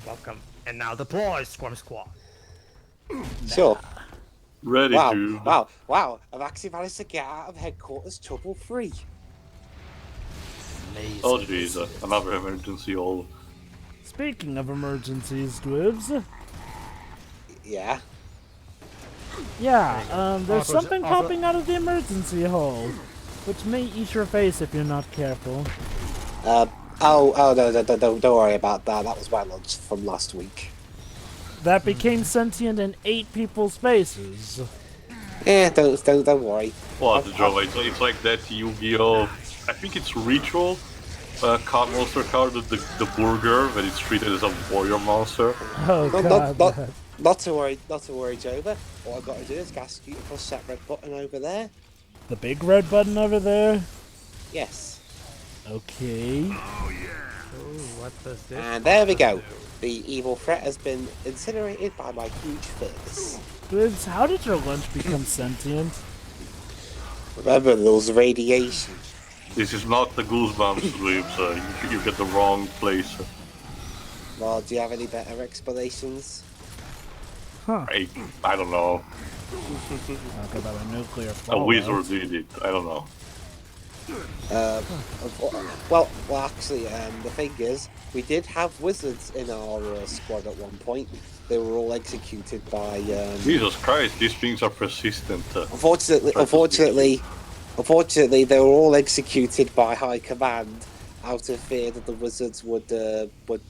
Welcome. And now deploy, Squirm Squad. Sure. Ready, Wow, dude. wow. I've actually managed to get out of headquarters trouble-free. Oh jeez, another emergency all. Speaking of emergencies, Dwibs. Yeah. Yeah, there's Also- something also- popping out of the emergency hole, which may eat your face if you're not careful. No, don't worry about that. That was my lunch from last week. That became sentient in 8 people's faces. Don't worry. What, Joe? It's like that Yu-Gi-Oh! I think it's Ritual monster card, the burger, that it's treated as a warrior monster. Oh god. Not to worry, Jova. All I've got to do is cast you plus that red button over there. The big red button over there? Yes. Okay. Ooh, what does this? And there we go. The evil threat has been incinerated by my huge fist. Dwibs, how did your lunch become sentient? Remember those radiation. This is not the Goosebumps Loops, you get the wrong place. Well, do you have any better explanations? I don't know. Talk about a nuclear A fallout. wizard did it, I don't know. Well, actually, the thing is, we did have wizards in our squad at one point. They were all executed by. Jesus Christ, these things are persistent. Unfortunately, they were all executed by high command out of fear that the wizards would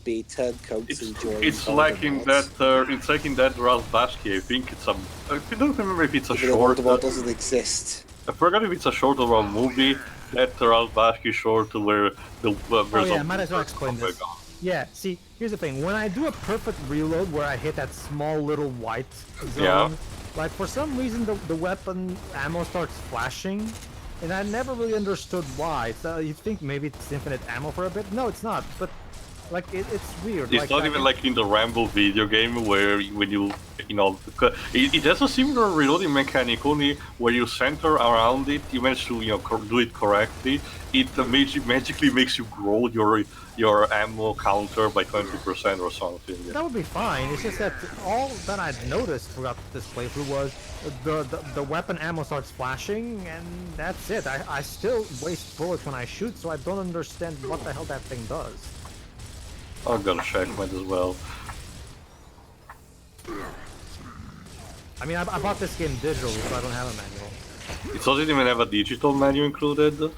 be turncoats and join. It's like in that Ralph Bashki. I think it's a. I don't remember if it's a short. Voldemort doesn't exist. I forgot if it's a short or a movie. That Ralph Bashki short where the Oh yeah, might as well explain this. Yeah, see, here's the thing. When I do a perfect reload where I hit that small little white zone, Yeah. like for some reason the weapon ammo starts flashing, and I never really understood why. So you think maybe it's infinite ammo for a bit? No, it's not. But like it's weird. It's not even like in the Rambo video game where when it has a similar reloading mechanic, only where you center around it, you manage to do it correctly. It magically makes you grow your ammo counter by 20% or something. Yeah. That would be fine. It's just that all that I'd noticed throughout this playthrough was the weapon ammo starts flashing, and that's it. I still waste bullets when I shoot, so I don't understand what the hell that thing does. I'm gonna check might as well. I mean, I bought this game digitally, so I don't have a manual. It doesn't even have a digital menu included.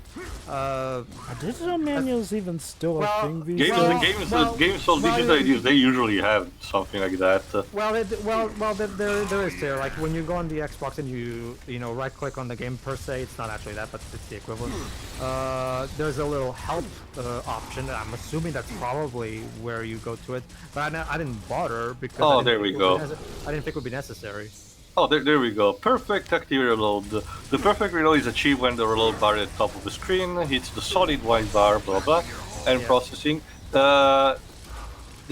Are digital manuals even still a thing these Games, days? games sold digitally, they usually have something like that. There is there. Like when you go on the Xbox and you right click on the game per se, it's not actually that, but it's the equivalent. There's a little help option. I'm assuming that's probably where you go to it, but I didn't bother because There we go. I didn't think it would be necessary. Oh, there we go. Perfect active reload. The perfect reload is achieved when the reload bar at the top of the screen hits the solid white bar, blah blah, and processing. The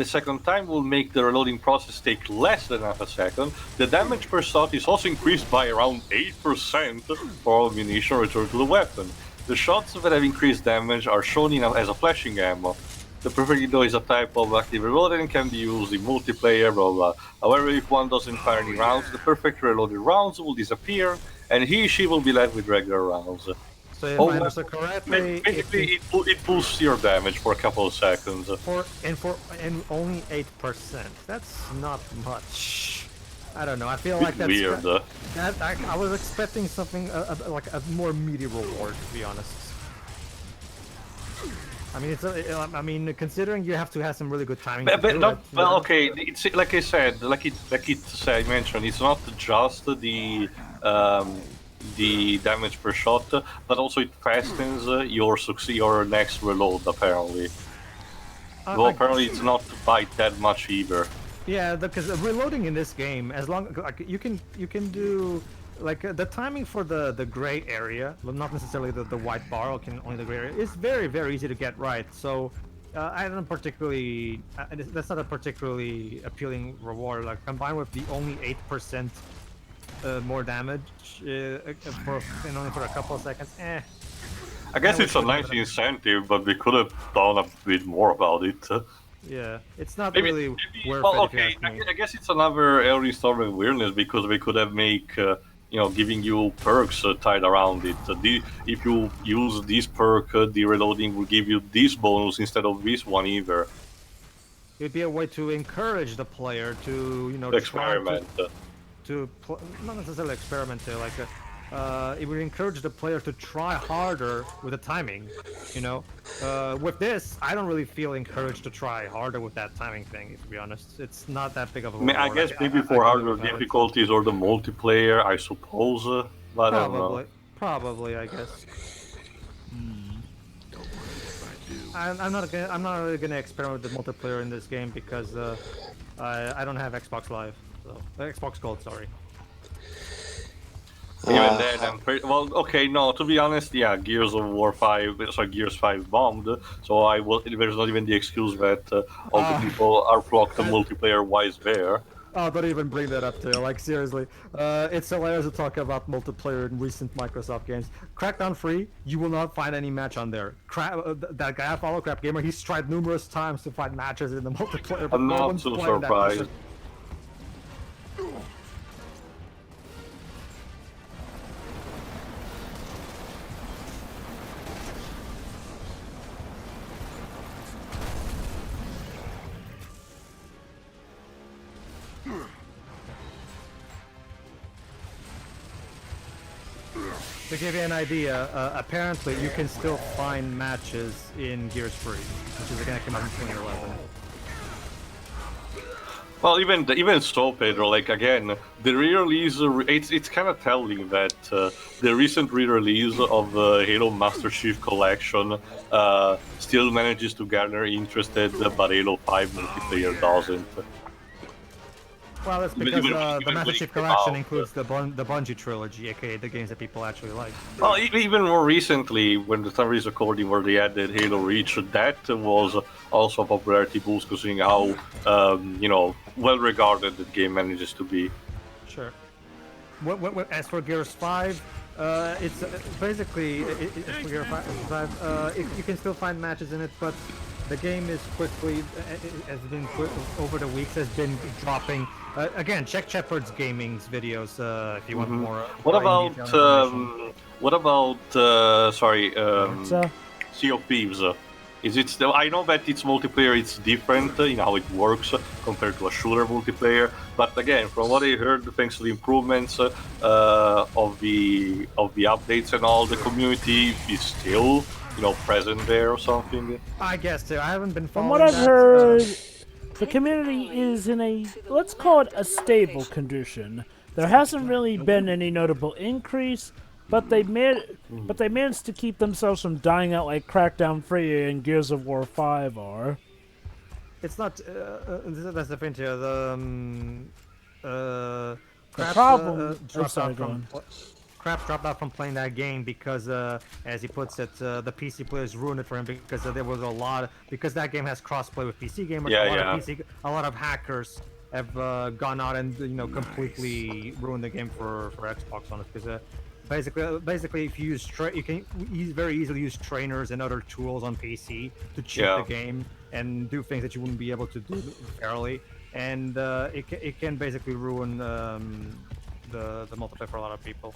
second time will make the reloading process take less than half a second. The damage per shot is also increased by around 8% for all ammunition returned to the weapon. The shots that have increased damage are shown as a flashing ammo. The perfect reload is a type of active reload and can be used in multiplayer, blah blah. However, if one doesn't fire any rounds, the perfect reloaded rounds will disappear, and he/she will be left with regular rounds. So if I understood correctly, basically it boosts your damage for a couple of seconds. And only 8%. That's not much. I don't know. I feel like that's weird. I was expecting something like a more meaty reward, to be honest. I mean, considering you have to have some really good timing. Okay. It's like I said, I mentioned, it's not just the damage per shot, but also it fastens your next reload. Apparently, apparently it's not by that much either. Yeah, because reloading in this game, as long you can do. Like the timing for the gray area, well, not necessarily the white bar, only the gray area, is very, very easy to get right. So I don't particularly, that's not a particularly appealing reward. Like combined with the only 8% more damage only for a couple of seconds, I guess it's a nice incentive, but they could have done a bit more about it. Yeah, it's not Maybe, really worth well, it if you okay. ask me. I guess it's another early storm of awareness because they could have giving you perks tied around it. If you use this perk, the reloading will give you this bonus instead of this one either. It'd be a way to encourage the player to, try Experiment. not necessarily experiment there, it would encourage the player to try harder with the timing, you know. With this, I don't really feel encouraged to try harder with that timing thing, to be honest. It's not that big of a reward. I guess maybe I for can live harder without it. difficulties or the multiplayer, I suppose. But I don't know. Probably, I guess. I'm not really gonna experiment with the multiplayer in this game because I don't have Xbox Live, so Xbox Gold, sorry. Even then, I'm pretty well. Okay, no. To be honest, yeah, Gears 5 bombed. So there's not even the excuse that all the people are blocked multiplayer-wise there. Oh, don't even bring that up, Tail. Like, seriously. It's hilarious to talk about multiplayer in recent Microsoft games. Crackdown free, you will not find any match on there. That guy I follow, Crap Gamer, he's tried numerous times to find matches in the multiplayer, but I'm no not one's so playing surprised. that. To give you an idea, apparently you can still find matches in Gears Free, which is going to come out in 2011. Well, even so, Pedro. Like again, the re-release. It's kind of telling that the recent re-release of the Halo Master Chief Collection still manages to garner interest, but Halo 5 multiplayer doesn't. Well, that's because the Master Chief Collection includes the Bungie trilogy, aka the games that people actually like. Well, even more recently, when the time is recording, where they added Halo Reach, that was also a popularity boost, considering how well regarded the game manages to be. Sure. As for Gears 5, it's basically as for Gears 5, you can still find matches in it, but the game is over the weeks has been dropping. Again, check Shepard's Gaming's videos if you want more. What about Sea of Thieves? Is it still? I know that it's multiplayer. It's different in how it works compared to a shooter multiplayer. But again, from what I heard, thanks to the improvements of the updates and all, the community is still present there or something. I guess so. I haven't been following. From what I've heard, the community is in a, let's call it a stable condition. There hasn't really been any notable increase, but they managed to keep themselves from dying out like Crackdown 3 and Gears of War 5 are. It's not. That's the thing here. The problem. Crap dropped out from playing that game because, as he puts it, the PC players ruined it for him because there was because that game has crossplay with PC gamers. A lot of hackers have gone out and completely ruined the game for Xbox on it because basically if you use you can very easily use trainers and other tools on PC to cheat the game and do things that you wouldn't be able to do fairly, and it can basically ruin the multiplayer for a lot of people.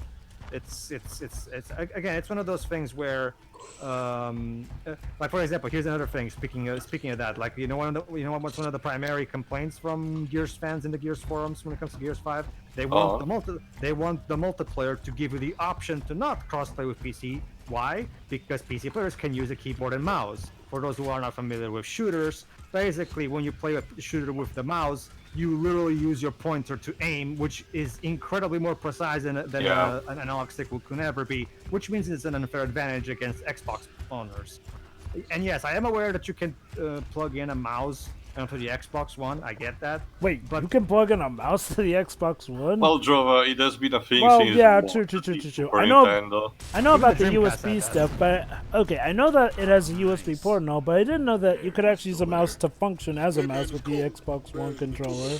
It's again, it's one of those things where, like for example, here's another thing. Speaking of that, like what's one of the primary complaints from Gears fans in the Gears forums when it comes to Gears 5? They want the multiplayer to give you the option to not crossplay with PC. Why? Because PC players can use a keyboard and mouse. For those who are not familiar with shooters, basically when you play a shooter with the mouse, you literally use your pointer to aim, which is incredibly more precise than an analog stick could ever be, which means it's an unfair advantage against Xbox owners. And yes, I am aware that you can plug in a mouse onto the Xbox One. I get that. Wait, but you can plug in a mouse to the Xbox One? Well, Drova, it has been a thing since true. I know about the USB stuff, but okay, I know that it has a USB port and all, but I didn't know that you could actually use a mouse to function as a mouse with the Xbox One controller.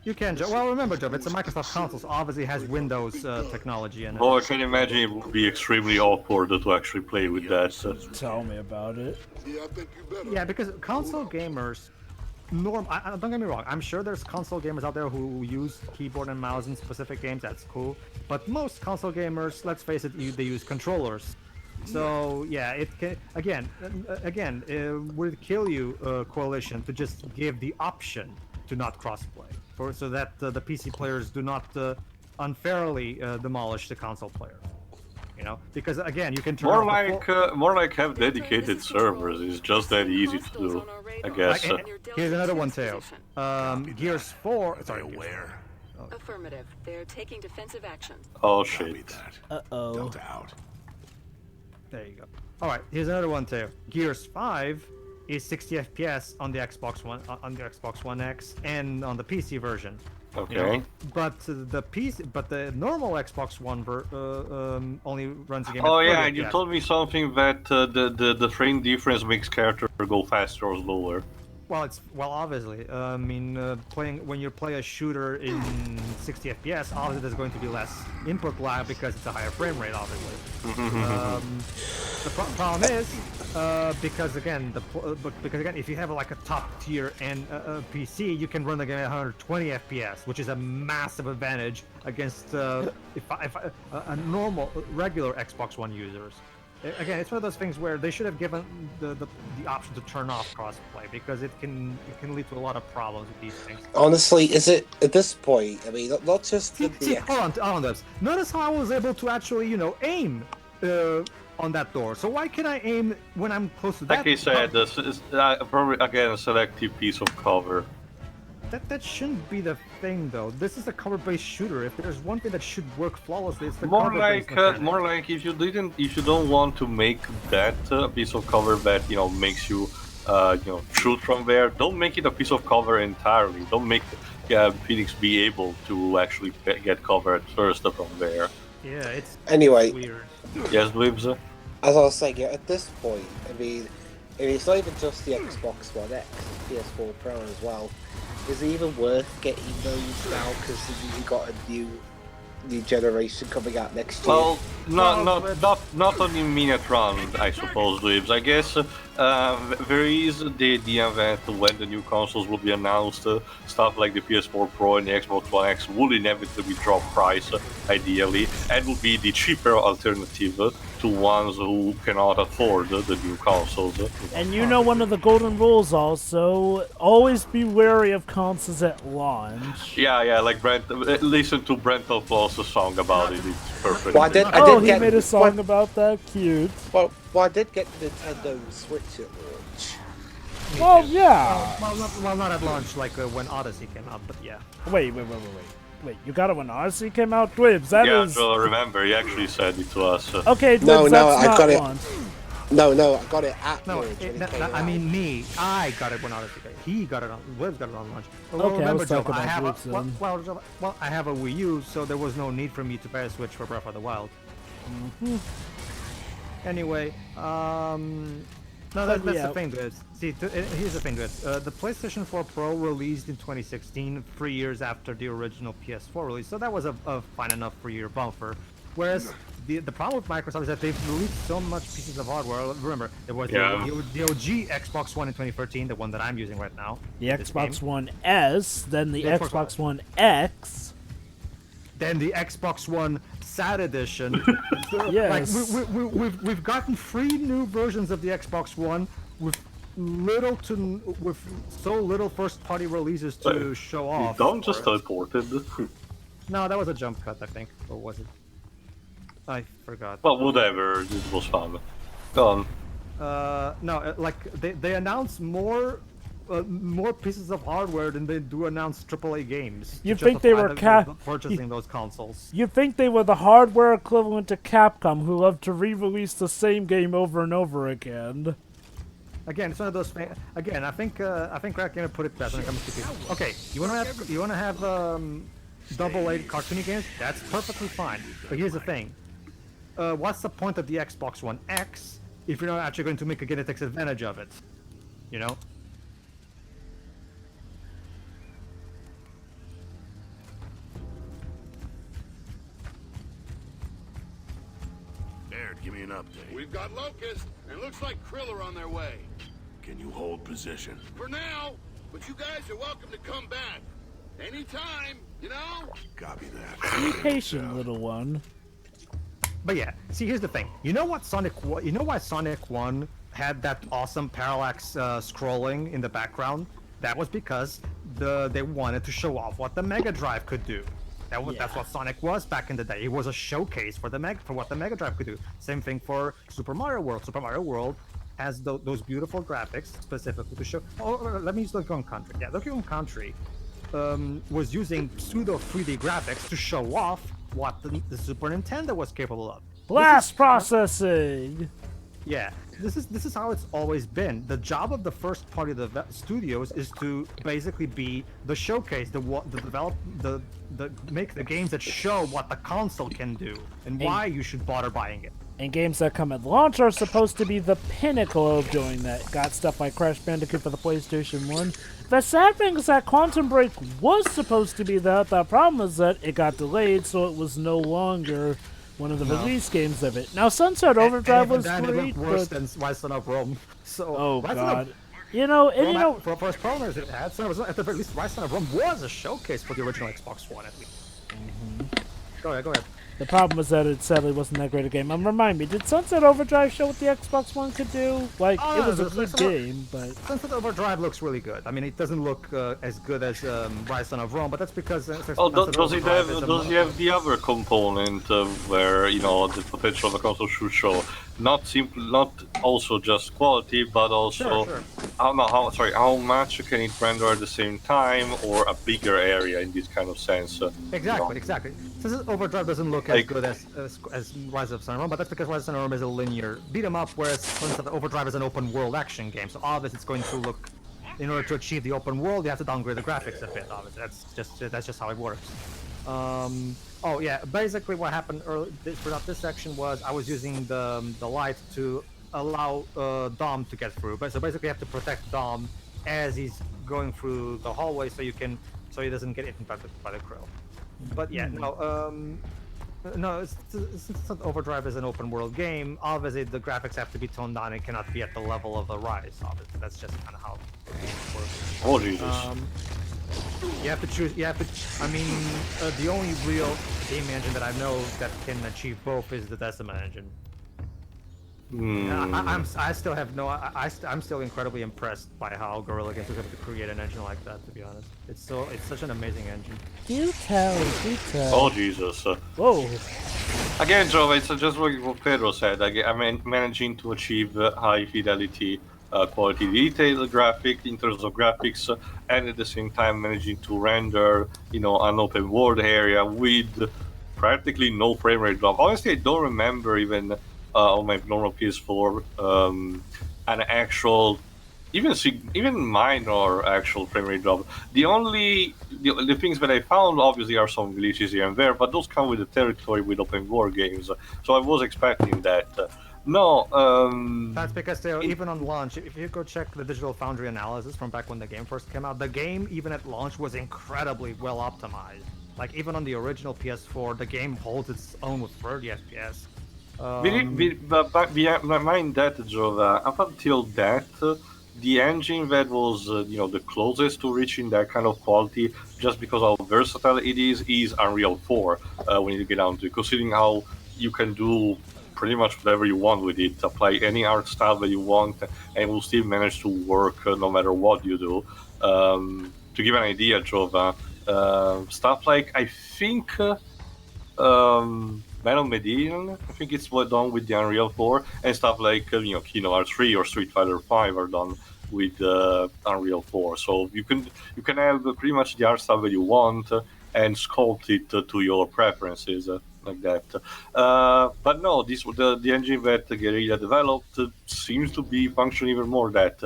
You can, Joe. Well, remember, Joe, it's a Microsoft console, so obviously has Windows technology in it. Well, I can imagine it would be extremely awkward to actually play with that. Tell me about it. Yeah, because console gamers don't get me wrong. I'm sure there's console gamers out there who use keyboard and mouse in specific games. That's cool. But most console gamers, let's face it, they use controllers. So yeah, it can would kill you, Coalition, to just give the option to not crossplay, so that the PC players do not unfairly demolish the console player. You know, because again, you can turn more like have dedicated servers. It's just that easy to do, I guess. Here's another one too. Gears 4. Sorry, aware. Affirmative. They're taking defensive action. Oh shit. Uh-oh. Delta out. There you go. All right, here's another one too. Gears 5 is 60 FPS on the Xbox One X and on the PC version. Okay. You know? But the normal Xbox One only runs the game. Oh at 30 yeah, and you FPS. told me something that the frame difference makes character go faster or slower. Well, obviously. I mean, when you play a shooter in 60 FPS, obviously there's going to be less input lag because it's a higher frame rate, obviously. The problem is because again, if you have like a top tier and PC, you can run the game at 120 FPS, which is a massive advantage against a normal regular Xbox One users. Again, it's one of those things where they should have given the option to turn off crossplay, because it can lead to a lot of problems with these things. Honestly, is it at this point? I mean, not just the Hold on, this. Notice how I was able to actually, aim on that door. So why can I aim when I'm close to that? Like I said, this is probably again a selective piece of cover. That shouldn't be the thing, though. This is a cover-based shooter. If there's one thing that should work flawlessly, it's the cover-based mechanic. More like if you don't want to make that piece of cover that makes you shoot from there, don't make it a piece of cover entirely. Don't make Phoenix be able to actually get cover at first from there. Yeah, it's Anyway. weird. Yes, Blibs? As I was saying, at this point, I mean, it's not even just the Xbox One X, PS4 Pro as well. Is it even worth getting those now? Because you got a new generation coming out next year. Well, not on immediate run, I suppose, Libs. I guess there is the idea that when the new consoles will be announced, stuff like the PS4 Pro and the Xbox One X will inevitably drop price, ideally, and will be the cheaper alternative to ones who cannot afford the new consoles. And one of the golden rules also, always be wary of consoles at launch. Yeah, like Brent, listen to Brent Floss' song about it, it's perfect. Well, He made a song about that, cute. Well, I did get the Nintendo Switch at launch. Well, yeah. Well, not at launch, like when Odyssey came out, but yeah. Wait, you got it when Odyssey came out? Dwibs, that is... Yeah, well, remember, he actually said it to us. Okay, Dwibs, No, that's I not got it. launch. No, I got it at launch. When it came I out. mean me. I got it when Odyssey came. He got it on. Web's got it on launch. Well, Okay, I was Joe, talking about have Dwibs then. well, I have a Wii U, so there was no need for me to buy a Switch for Breath of the Wild. Anyway, no, that's yeah. the thing, guys. See, here's the thing, guys. The PlayStation 4 Pro released in 2016, 3 years after the original PS4 release, so that was a fine enough 3-year bumper. Whereas the problem with Microsoft is that they've released so much pieces of hardware. Remember, there was the OG Xbox One in 2013, the one that I'm using right now. The Xbox One S, then the Xbox One X. Then the Xbox One Sad Edition. Yes. Like, we've gotten 3 new versions of the Xbox One with so little first-party releases to show off. Don't just teleported. No, that was a jump cut, I think. Or was it? I forgot. Well, whatever. It was fun. Go on. No, like they announce more pieces of hardware than they do announce AAA games. You think they were purchasing those consoles? You think they were the hardware equivalent to Capcom, who love to re-release the same game over and over again? Again, it's one of those things. Again, I think Crack Gamer put it best when it comes to people. Okay, you wanna have double-A cartoony games? That's perfectly fine. But here's the thing. What's the point of the Xbox One X if you're not actually going to make a game that takes advantage of it? You know? Baird, give me an update. We've got locusts, and it looks like Kryl are on their way. Can you hold position? For now, but you guys are welcome to come back. Anytime, you know? Copy that. Be patient, little one. But yeah, see, here's the thing. You know what you know why Sonic 1 had that awesome parallax scrolling in the background? That was because they wanted to show off what the Mega Drive could do. That's what Sonic was back in the day. It was a showcase for what the Mega Drive could do. Same thing for Super Mario World. Super Mario World has those beautiful graphics specifically to show. Oh, let me use Donkey Kong Country. Yeah, Donkey Kong Country was using pseudo 3D graphics to show off what the Super Nintendo was capable of. Blast processing. Yeah, this is how it's always been. The job of the first party studios is to basically be the showcase, make the games that show what the console can do and why you should bother buying it. And games that come at launch are supposed to be the pinnacle of doing that. Got stuff like Crash Bandicoot for the PlayStation 1. The sad thing is that Quantum Break was supposed to be that. The problem is that it got delayed, so it was no longer one of the release games of it. Now, Sunset Overdrive was it great, looked worse but... than Rise Son of Rome. So, Oh, Rise God. For first problems it had, so it was, at the very least, Rise Son of Rome was a showcase for the original Xbox One, at least. Go ahead. The problem was that it sadly wasn't that great a game. Remind me, did Sunset Overdrive show what the Xbox One could do? Like, it was a good game, but... Sunset Overdrive looks really good. I mean, it doesn't look as good as Rise Son of Rome, but that's because... does it have the other component where, you know, the potential of a console should show? Not also just quality, but also Sure. how much can it render at the same time, or a bigger area in this kind of sense. Exactly. Sunset Overdrive doesn't look as good as Rise of Son of Rome, but that's because Rise of Son of Rome is a linear beat 'em up, whereas Sunset Overdrive is an open world action game. So obviously it's going to look, in order to achieve the open world, you have to downgrade the graphics a bit. Obviously, that's just how it works. Oh yeah, basically what happened throughout this section was I was using the light to allow Dom to get through. But so basically you have to protect Dom as he's going through the hallway so he doesn't get eaten by the Kryl. But yeah, since Overdrive is an open world game, obviously the graphics have to be toned down. It cannot be at the level of the Rise. Obviously, that's just kind of how it works. Oh Jesus. You have to choose. I mean, the only real game engine that I know that can achieve both is the Decima engine. I still have no. I'm still incredibly impressed by how Guerrilla Games was able to create an engine like that. To be honest, it's such an amazing engine. Do tell. Oh Jesus. Whoa. Again, Joe, it's just what Pedro said. I mean, managing to achieve high fidelity, quality detail graphic in terms of graphics, and at the same time managing to render, you know, an open world area with practically no frame rate drop. Honestly, I don't remember even on my normal PS4 an actual, even minor actual frame rate drop. The things that I found obviously are some glitches here and there, but those come with the territory with open world games. So I was expecting that. That's because even on launch, if you go check the Digital Foundry analysis from back when the game first came out, the game even at launch was incredibly well optimized. Like even on the original PS4, the game holds its own with 30 FPS. Mind that, Joe, up until that, the engine that was the closest to reaching that kind of quality, just because how versatile it is Unreal 4 when you get down to it, considering how you can do pretty much whatever you want with it, apply any art style that you want, and it will still manage to work no matter what you do. To give an idea, Jova, stuff like, I think, Metal Medellin, I think it's done with the Unreal 4, and stuff like, Kingdom Hearts 3 or Street Fighter 5 are done with Unreal 4. So you can have pretty much the art style that you want and sculpt it to your preferences. Like that, but no, the engine that Guerrilla developed seems to be functioning even more. That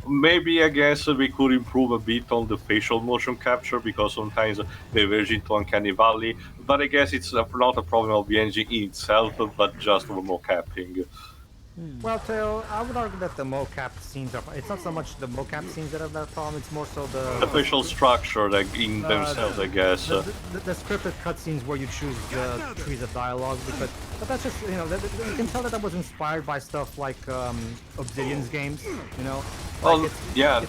maybe I guess we could improve a bit on the facial motion capture because sometimes they verge into Uncanny Valley. But I guess it's not a problem of the engine in itself, but just of mocapping. Well, Theo, I would argue that the mocap scenes are. It's not so much the mocap scenes that have that problem. It's more so the facial structure, like in themselves, I guess. The scripted cutscenes where you choose the trees of dialogue, because But that's just, you know, you can tell that that was inspired by stuff like Obsidian's games, you know? Oh, Like yeah,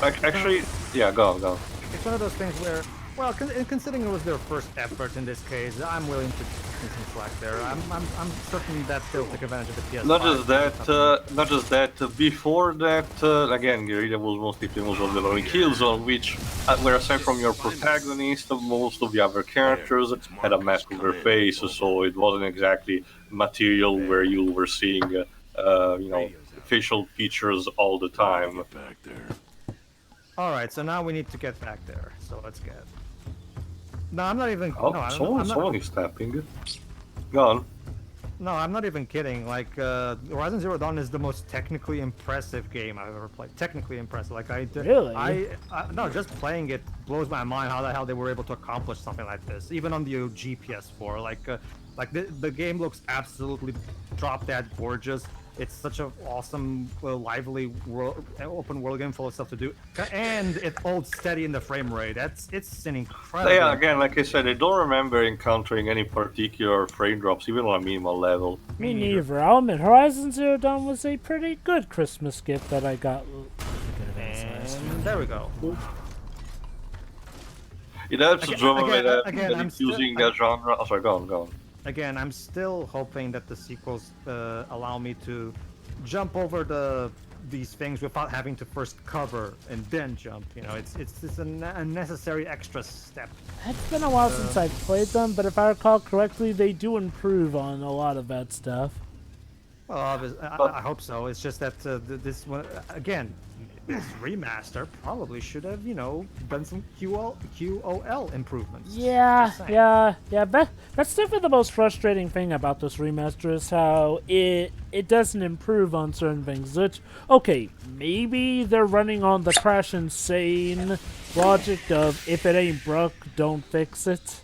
like, actually, yeah, go on, go on. it's one of those things where, well, considering it was their first effort in this case, I'm willing to give some slack there. I'm certain that they'll take advantage of the PS5. Not just that. Before that, again, Guerrilla was mostly famous on the Lonely Killzone, which, were aside from your protagonist, most of the other characters had a mask on their face, so it wasn't exactly material where you were seeing, you know, facial features all the time. Back there. All right, so now we need to get back there. So let's get. No, I'm not even. Oh, no, I'm someone not. is tapping. Go on. No, I'm not even kidding. Like, Horizon Zero Dawn is the most technically impressive game I've ever played. Technically impressive. Like, Really? No, just playing it blows my mind how the hell they were able to accomplish something like this, even on the OG PS4. Like the game looks absolutely drop dead gorgeous. It's such an awesome, lively world, open world game full of stuff to do, and it holds steady in the frame rate. It's an incredible. Yeah, again, like I said, I don't remember encountering any particular frame drops, even on a minimal level. Me neither. I'll admit, Horizon Zero Dawn was a pretty good Christmas gift that I got. And there we go. It helps to drum that I'm it's using that genre. Oh, sorry, go on. Again, I'm still hoping that the sequels allow me to jump over these things without having to first cover and then jump. You know, it's a necessary extra step. It's been a while since I've played them, but if I recall correctly, they do improve on a lot of that stuff. Well, I hope so. It's just that this one, again, this remaster probably should have, you know, done some QOL improvements. Yeah. That's definitely the most frustrating thing about this remaster is how it doesn't improve on certain things. Which, okay, maybe they're running on the Crash Insane logic of if it ain't broke, don't fix it.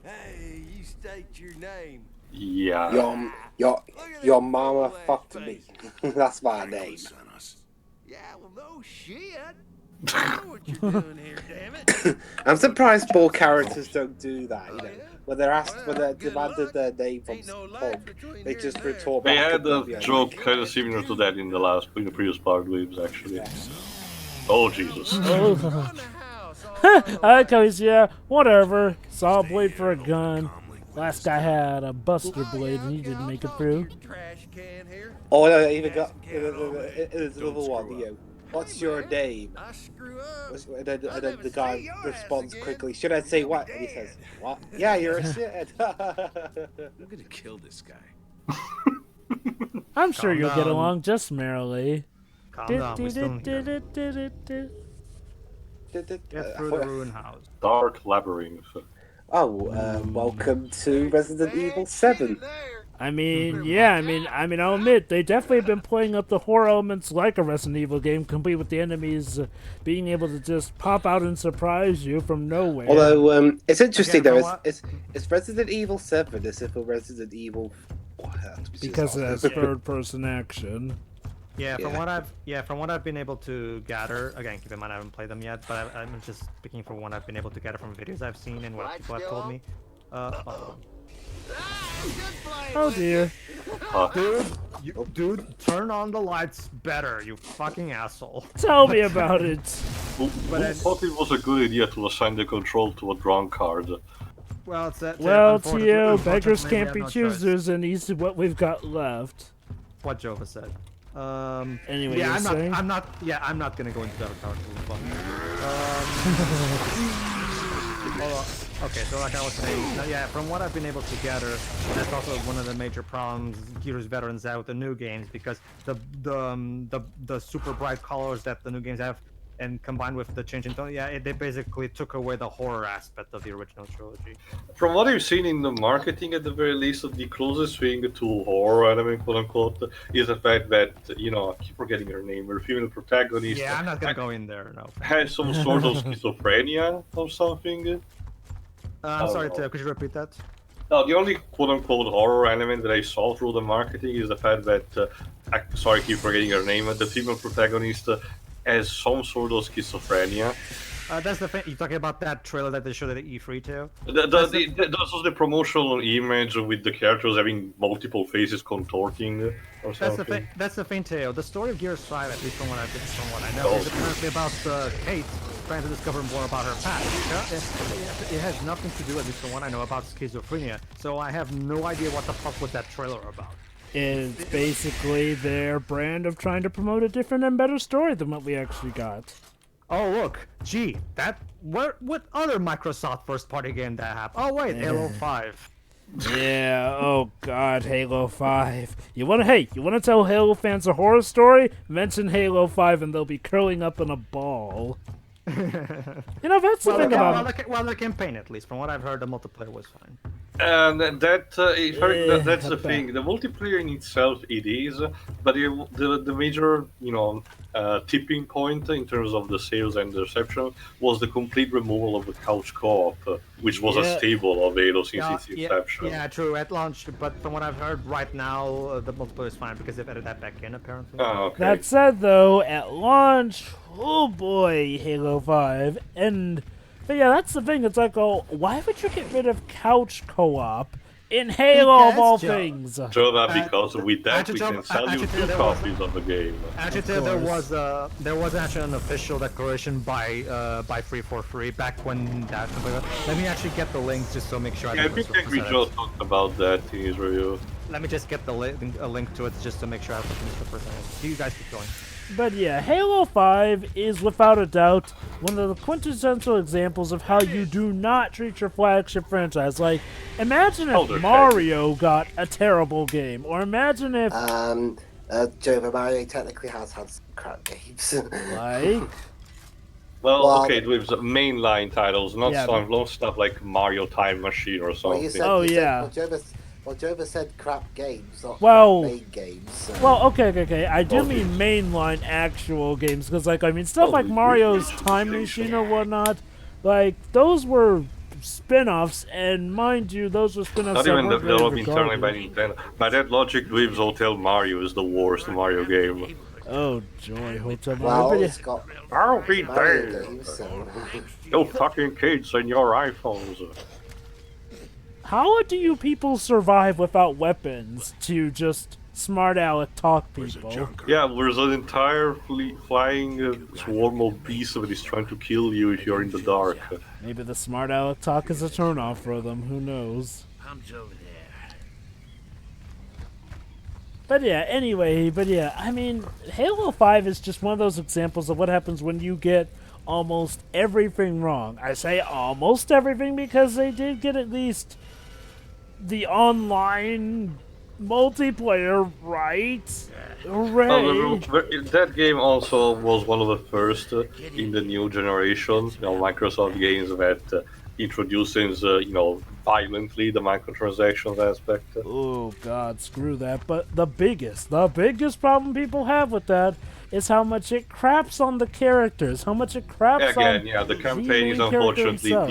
Hey, you state your name. Yeah. Your mama fucked me. That's my name. Yeah, well, no shit. I know what you're doing here, damn it. I'm surprised more characters don't do that. You know, when they're asked, when they're demanded their name from pub, they just retort They back. had a joke kind of similar to that in the previous part games, actually. Yeah. Oh Jesus. Yeah, whatever. Saw a blade for a gun. Last guy had a buster blade and he didn't make it through. Oh, no, I even got there's another one. You know, what's your name? And then the guy responds quickly. Should I say what? And he says, what? Yeah, you're a shithead. I'm gonna kill this guy. I'm sure Calm you'll get down. along just merrily. Calm down, we're still here. Get through the ruin house. Dark Labyrinth. Oh, welcome to Resident Evil 7. I mean, yeah, I'll admit, they definitely have been playing up the horror elements like a Resident Evil game, complete with the enemies being able to just pop out and surprise you from nowhere. Although, it's interesting Again, though, it's Resident Evil 7 as if a Resident Evil... Because it has third-person action. Yeah, from Yeah. what I've been able to gather, again, keep in mind I haven't played them yet, but I'm just speaking from what I've been able to gather from videos I've seen and what people have told me. Oh dear. Dude, turn on the lights better, you fucking asshole. Tell me about it. Who thought it was a good idea to assign the control to a drunkard? Well, it's that. Well, to unfortunately- you, unfortunately, beggars we can't have be no choice. choosers, and these are what we've got left. What Jova said. Anyway, yeah, you're saying? I'm not gonna go into that power tool. Okay, so like I was saying, yeah, from what I've been able to gather, that's also one of the major problems Gears veterans have with the new games, because the super bright colors that the new games have, and combined with the change in tone, yeah, they basically took away the horror aspect of the original trilogy. From what I've seen in the marketing, at the very least, the closest thing to horror anime, quote unquote, is the fact that, you know, I keep forgetting her name, her female protagonist. Yeah, I'm not gonna go in there, no. Has some sort of schizophrenia or something. I'm sorry, could you repeat that? No, the only quote-unquote horror element that I saw through the marketing is the fact that, sorry, I keep forgetting her name, the female protagonist has some sort of schizophrenia. That's the thing. You talking about that trailer that they showed at E3 too? That was the promotional image with the characters having multiple faces contorting or That's something. the thing. That's the thing, Teo. The story of Gears 5, at least from what I know, is apparently about Kate trying to discover more about her past. It has nothing to do, at least from what I know, about schizophrenia. So I have no idea what the fuck was that trailer about. It's basically their brand of trying to promote a different and better story than what we actually got. Oh look, gee, what other Microsoft first-party game that happened? Oh wait, Halo 5. Yeah, oh god, Halo 5. You wanna tell Halo fans a horror story? Mention Halo 5 and they'll be curling up in a ball. You know, that's the thing about it. Well, the campaign, at least, from what I've heard, the multiplayer was fine. And that's the thing. The multiplayer in itself, it is, but the major, tipping point in terms of the sales and the reception was the complete removal of the couch co-op, which was a staple of Halo since its inception. Yeah, true, at launch, but from what I've heard right now, the multiplayer is fine because they've added that back in, apparently. Oh, okay. That said, though, at launch, oh boy, Halo 5, but yeah, that's the thing, it's like, why would you get rid of couch co-op in Halo of all things? Joe, because with that we can sell you 2 copies of the game. Actually, there was actually an official declaration by 343 back when that. Let me actually get the link just to make sure. I think we just talked about that in his review. Let me just get a link to it just to make sure I have the percentage. You guys keep going. But yeah, Halo 5 is without a doubt one of the quintessential examples of how you do not treat your flagship franchise. Like, imagine if Mario got a terrible game, or imagine if... Joe, but Mario technically has had some crap games. Like... Well, okay, with mainline titles, not some stuff like Mario Time Machine or something. Jova said crap games, not main games. So. Well, okay. I do mean mainline actual games, because, stuff like Mario's Time Machine or whatnot, those were spin-offs, and mind you, those were spin-offs not even developed internally by Nintendo. By that logic, Dweeb's Hotel Mario is the worst Mario game. Oh, joy, Hotel Mario. Well, it's got I'll be there. Games, so. You fucking kids and your iPhones. How do you people survive without weapons to just smart aleck talk people? Yeah, there's an entire flying swarm of beasts that is trying to kill you if you're in the dark. Maybe the smart aleck talk is a turnoff for them, who knows? I'm over there. But yeah, I mean, Halo 5 is just one of those examples of what happens when you get almost everything wrong. I say almost everything because they did get at least the online multiplayer right. Hooray! That game also was one of the first in the new generation, Microsoft games that introduces, violently the microtransactions aspect. Oh god, screw that. But the biggest problem people have with that is how much it craps on the characters, how much it craps on the campaign is unfortunately one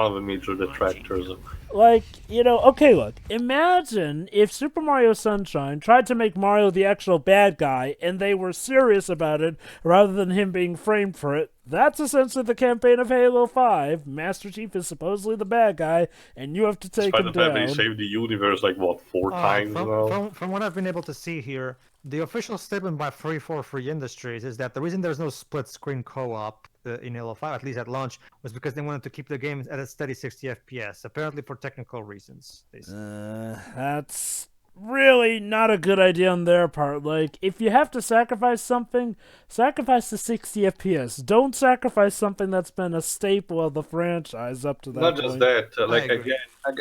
of the major detractors. Okay, look, imagine if Super Mario Sunshine tried to make Mario the actual bad guy and they were serious about it rather than him being framed for it. That's essentially the campaign of Halo 5. Master Chief is supposedly the bad guy, and you have to take him down. Despite the fact they saved the universe, 4 times now? From what I've been able to see here, the official statement by 343 Industries is that the reason there's no split-screen co-op in Halo 5, at least at launch, was because they wanted to keep the game at a steady 60 FPS, apparently for technical reasons. That's really not a good idea on their part. If you have to sacrifice something, sacrifice the 60 FPS. Don't sacrifice something that's been a staple of the franchise up to that point. Not just that,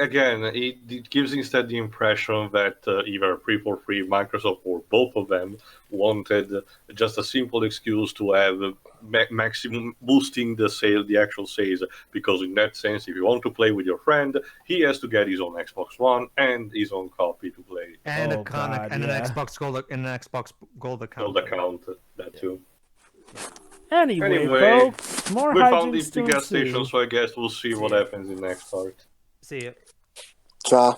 again, it gives instead the impression that either 343, Microsoft, or both of them wanted just a simple excuse to have maximum boosting the actual sales, because in that sense, if you want to play with your friend, he has to get his own Xbox One and his own copy to play. And an Xbox Gold account. Gold account, that too. Anyway, folks, more we found hijinks the to gas ensue. station, so I guess we'll see what happens in the next part. See ya. Ciao.